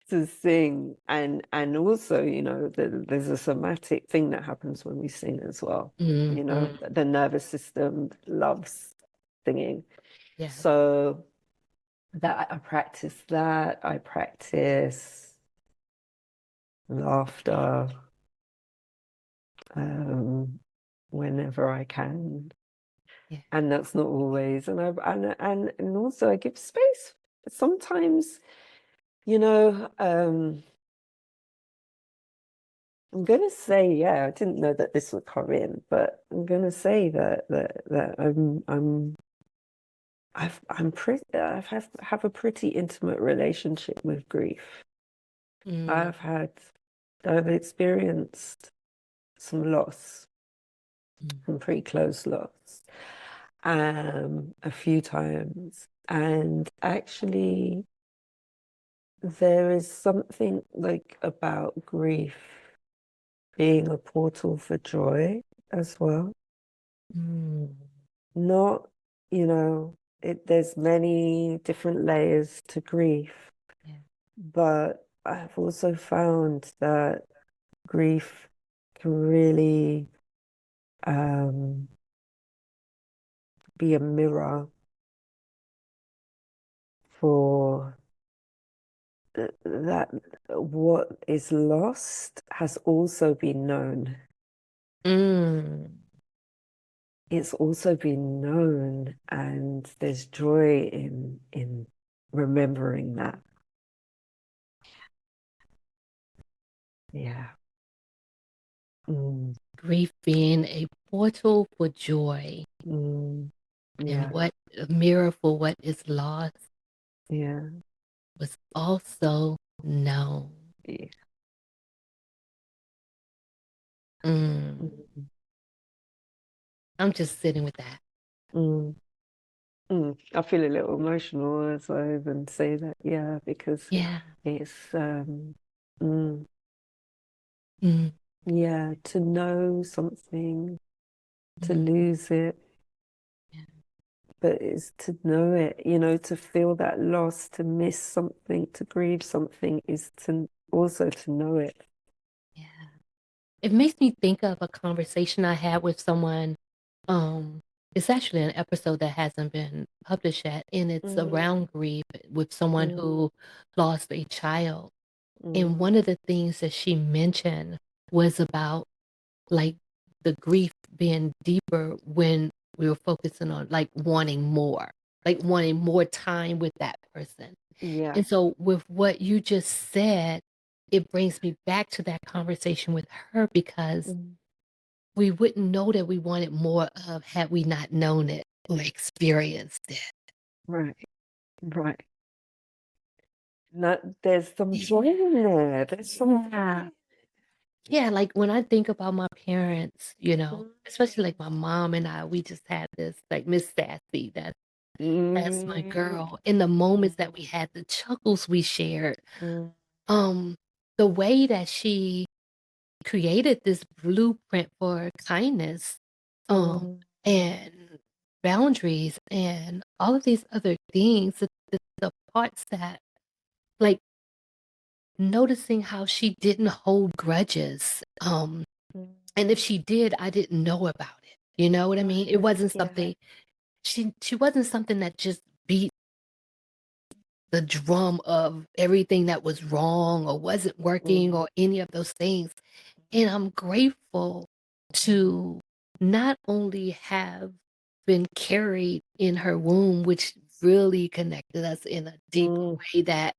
to sing. And also, you know, there's a somatic thing that happens when we sing as well. You know, the nervous system loves singing. Yeah. So that I practice that. I practice laughter whenever I can. Yeah. And that's not always. And also I give space. Sometimes, you know, I'm gonna say, yeah, I didn't know that this would come in, but I'm gonna say that have a pretty intimate relationship with grief. I've experienced some loss, some pretty close loss, a few times. And actually, there is something like about grief being a portal for joy as well. Not, you know, there's many different layers to grief, but I've also found that grief can really be a mirror for that what is lost has also been known. It's also been known, and there's joy in remembering that. Yeah. Grief being a portal for joy. Yeah. And what a mirror for what is lost was also known. Yeah. I'm just sitting with that. I feel a little emotional as I even say that, yeah, because it's yeah, to know something, to lose it, but it's to know it, you know, to feel that loss, to miss something, to grieve something, is to also to know it. Yeah. It makes me think of a conversation I had with someone. It's actually an episode that hasn't been published yet, and it's around grief with someone who lost a child. And one of the things that she mentioned was about like the grief being deeper when we were focusing on like wanting more time with that person. Yeah. And so with what you just said, it brings me back to that conversation with her because we wouldn't know that we wanted more of had we not known it or experienced it. Right. Right. There's some joy in there. There's some. Yeah, like when I think about my parents, you know, especially like my mom and I, we just had this like Miss Sassy, that's my girl. In the moments that we had, the chuckles we shared, the way that she created this blueprint for kindness, and boundaries and all of these other things, the parts that like noticing how she didn't hold grudges. And if she did, I didn't know about it. You know what I mean? It wasn't something she wasn't something that just beat the drum of everything that was wrong or wasn't working or any of those things. And I'm grateful to not only have been carried in her womb, which really connected us in a deep way that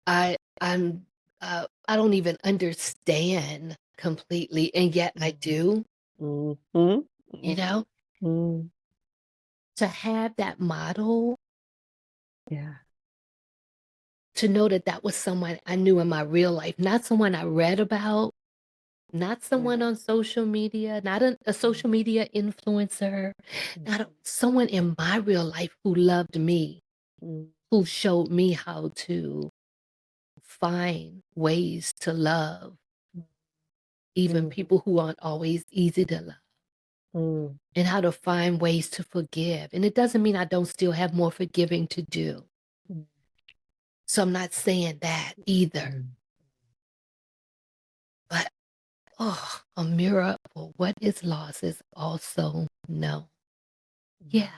I'm I don't even understand completely, and yet I do, you know, to have that model, Yeah. to know that that was someone I knew in my real life, not someone I read about, not someone on social media, not a social media influencer, not someone in my real life who loved me, who showed me how to find ways to love, even people who aren't always easy to love, and how to find ways to forgive. And it doesn't mean I don't still have more forgiving to do. So I'm not saying that either. But, a mirror for what is lost is also known. Yeah.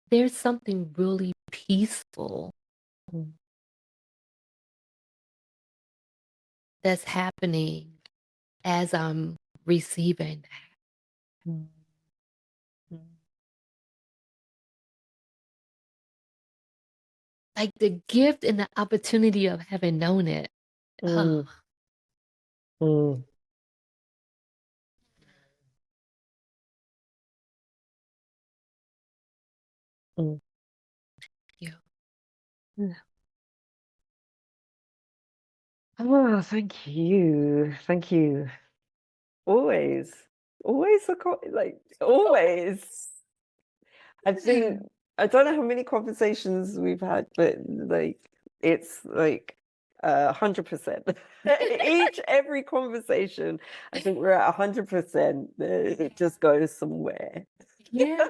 There's something really peaceful that's happening as I'm receiving that. Like the gift and the opportunity of having known it. Oh, yeah. Oh, thank you. Thank you. Always. Always like always. I think I don't know how many conversations we've had, but like it's like 100%. Every conversation, I think we're at 100%. It just goes somewhere. Yeah.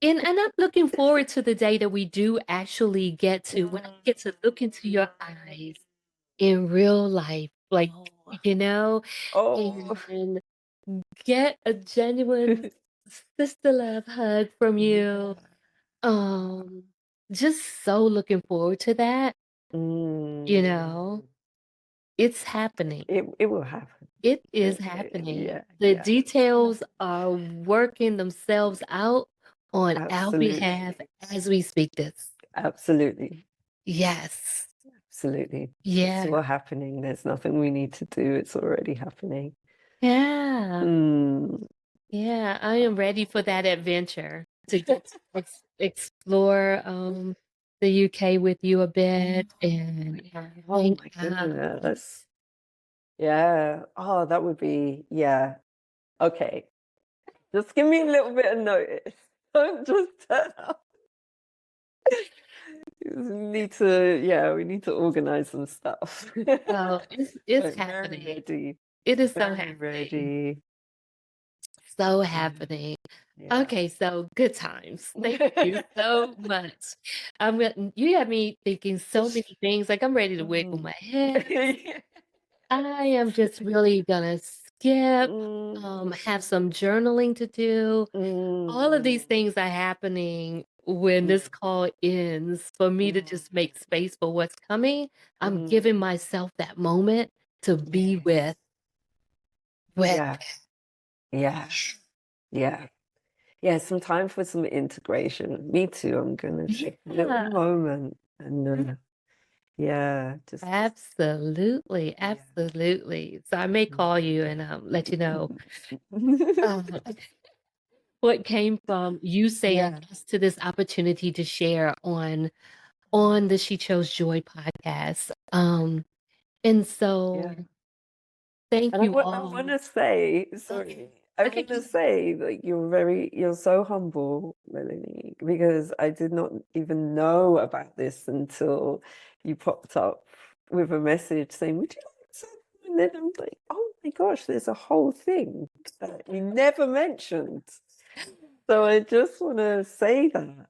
And I'm looking forward to the day that we do actually get to, when I get to look into your eyes in real life, like, you know, and get a genuine sister love hug from you. Just so looking forward to that, you know. It's happening. It will happen. It is happening. Yeah, The yeah. details are working themselves out on our Absolutely. behalf as we speak this. Absolutely. Yes. Absolutely. It's Yeah. all happening. There's nothing we need to do. It's already happening. Yeah. Mm. Yeah. I am ready for that adventure to get to explore the UK with you a bit and Oh hang my out. goodness. Yeah. Oh, that would be, yeah. Okay. Just give me a little bit of notice. Don't just turn up. We need to organize some stuff. Well, it's But happening. very ready. It is so Very happening. ready. So happening. Yeah. Okay, so good times. Thank you so much. You have me thinking so many things. Like I'm ready to wiggle my head. I am just really gonna skip, have some journaling to do. All of these things are happening when this call ends, for me to just make space for what's coming, I'm giving myself that moment to be with Yeah, yeah, yeah. Yeah, some time for some integration. Me too. I'm gonna take a little yeah. moment and just Absolutely, yeah. absolutely. So I may call you and let you know um, what came from you saying Yeah, yes to this opportunity to share on the She Chose Joy podcast. And so yeah. thank And you I all. want to say, sorry, I Okay. want to say that you're so humble, Melanie, because I did not even know about this until you popped up with a message saying, "Would you like to?" And then I'm like, "Oh my gosh, there's a whole thing that you never mentioned." So I just want to say that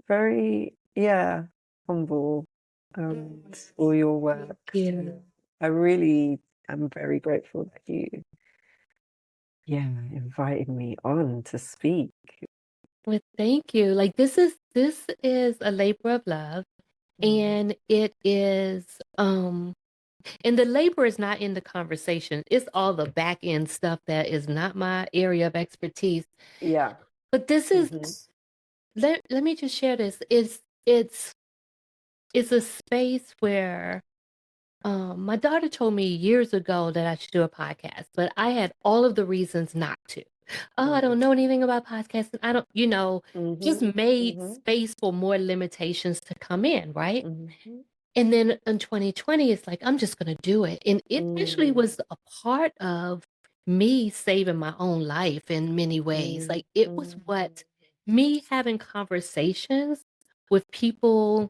very, yeah, humble all your work. Yeah. I really am very grateful that you invited me on to speak. Well, thank you. Like this is a labor of love, and it is and the labor is not in the conversation. It's all the back end stuff that is not my area of expertise. Yeah. But this is let me just share this. It's a space where my daughter told me years ago that I should do a podcast, but I had all of the reasons not to. Oh, I don't know anything about podcasting. I don't, just made space for more limitations to come in, right? And then in 2020, it's like, I'm just going to do it. And it actually was a part of me saving my own life in many ways. Like, it was what me having conversations with people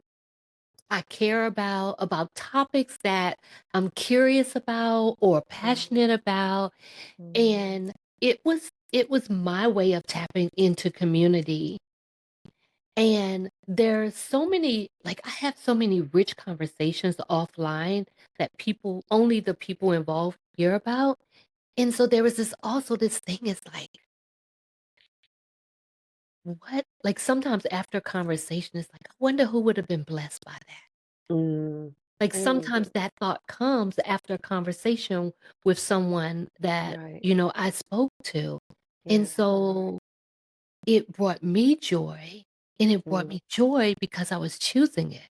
I care about topics that I'm curious about or passionate about. And it was my way of tapping into community. And there's so many, like I have so many rich conversations offline that only the people involved hear about. And so there was this thing is like, what? Like sometimes after a conversation, it's like, I wonder who would have been blessed by that. Like sometimes that thought comes after a conversation with someone that, Right. I spoke to. And Yeah. so it brought me joy. And it brought me joy because I was choosing it.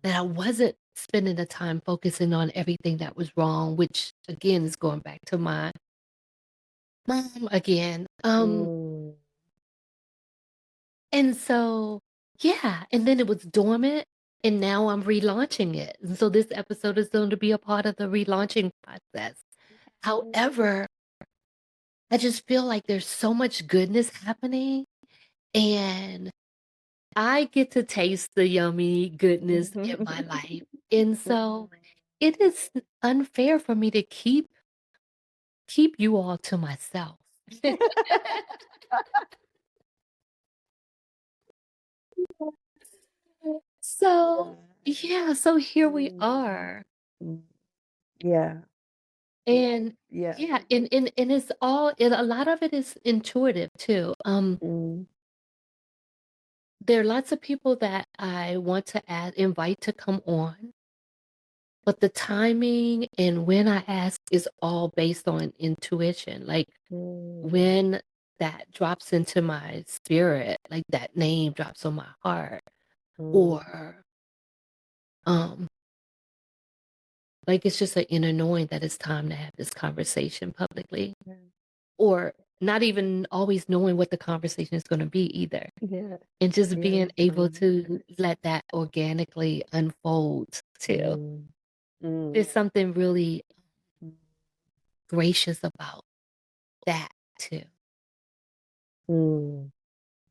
That I wasn't spending the time focusing on everything that was wrong, which again is going back to my mom again. And so, yeah, and then it was dormant, and now I'm relaunching it. And so this episode is going to be a part of the relaunching process. However, I just feel like there's so much goodness happening, and I get to taste the yummy goodness in my life. And so it is unfair for me to keep you all to myself. So, yeah, so here we are. Yeah. And Yeah. yeah, and it's a lot of it is intuitive too. There are lots of people that I want to invite to come on, but the timing and when I ask is all based on intuition. Like when that drops into my spirit, like that name drops on my heart, or um, like it's just an inner knowing that it's time to have this conversation publicly. Or not even always knowing what the conversation is going to be either. Yeah. And just being able to let that organically unfold too. There's something really gracious about that too.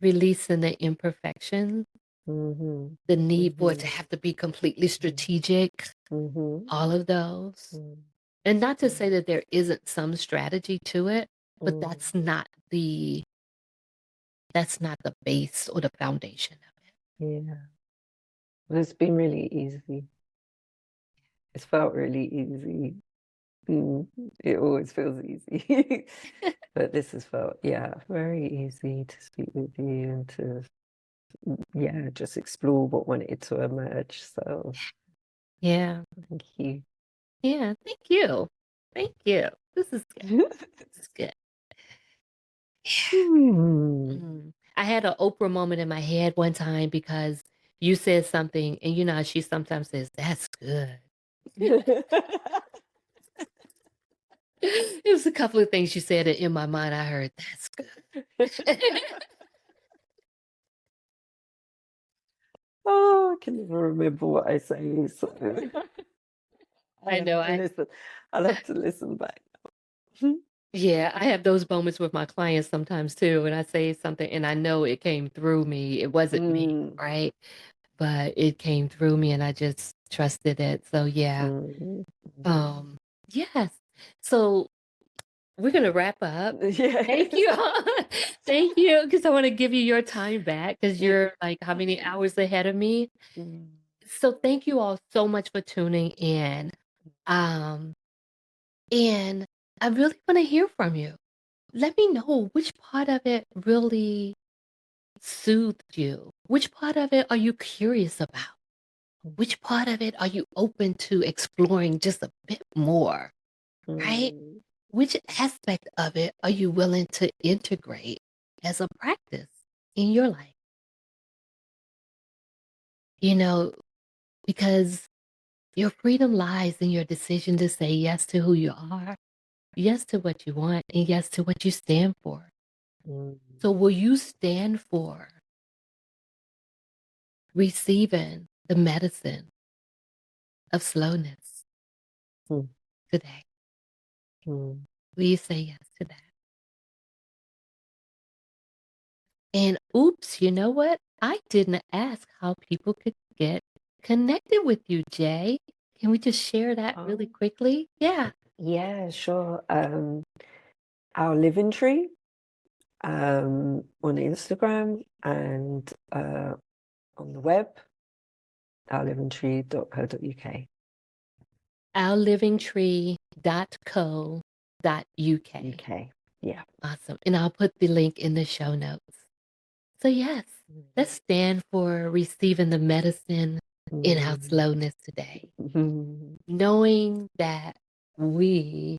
Releasing the imperfection, the need for it to have to be completely strategic, all of those. And not to say that there isn't some strategy to it, but that's not the base or the foundation of it. Yeah. Well, it's been really easy. It's felt really easy. It always feels easy. But this has felt, very easy to speak with you and to yeah, just explore what wanted to emerge. So Yeah. thank you. Yeah. Thank you. Thank you. This is good. This is good. I had an Oprah moment in my head one time because you said something, and you know how she sometimes says, "That's good." It was a couple of things you said that in my mind I heard, "That's good." Oh, I can never remember what I say. So I know. I'll have to listen back. Yeah, I have those moments with my clients sometimes too, and I say something and I know it came through me. It wasn't me, right? But it came through me and I just trusted it. So yeah. Yes. So we're gonna wrap up. Yeah. Thank you. Thank you. Because I want to give you your time back because you're like how many hours ahead of me. So thank you all so much for tuning in. And I really want to hear from you. Let me know which part of it really soothed you. Which part of it are you curious about? Which part of it are you open to exploring just a bit more? Right? Which aspect of it are you willing to integrate as a practice in your life? You know, because your freedom lies in your decision to say yes to who you are, yes to what you want, and yes to what you stand for. So will you stand for receiving the medicine of slowness today? Will you say yes to that? And oops, you know what? I didn't ask how people could get connected with you, Jay. Can we just share that really quickly? Yeah. Yeah, sure. Our Living Tree on Instagram and on the web, ourlivingtree.co.uk. ourlivingtree.co.uk. UK. Yeah. Awesome. And I'll put the link in the show notes. So yes, let's stand for receiving the medicine in our slowness today. Knowing that we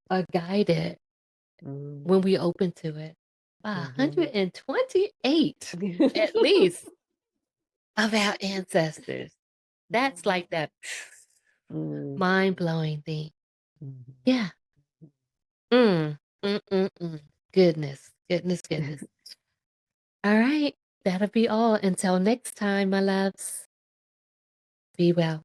are guided when we open to it by 128 at least of our ancestors. That's like that mind-blowing thing. Yeah. Goodness. All right. That'll be all. Until next time, my loves. Be well.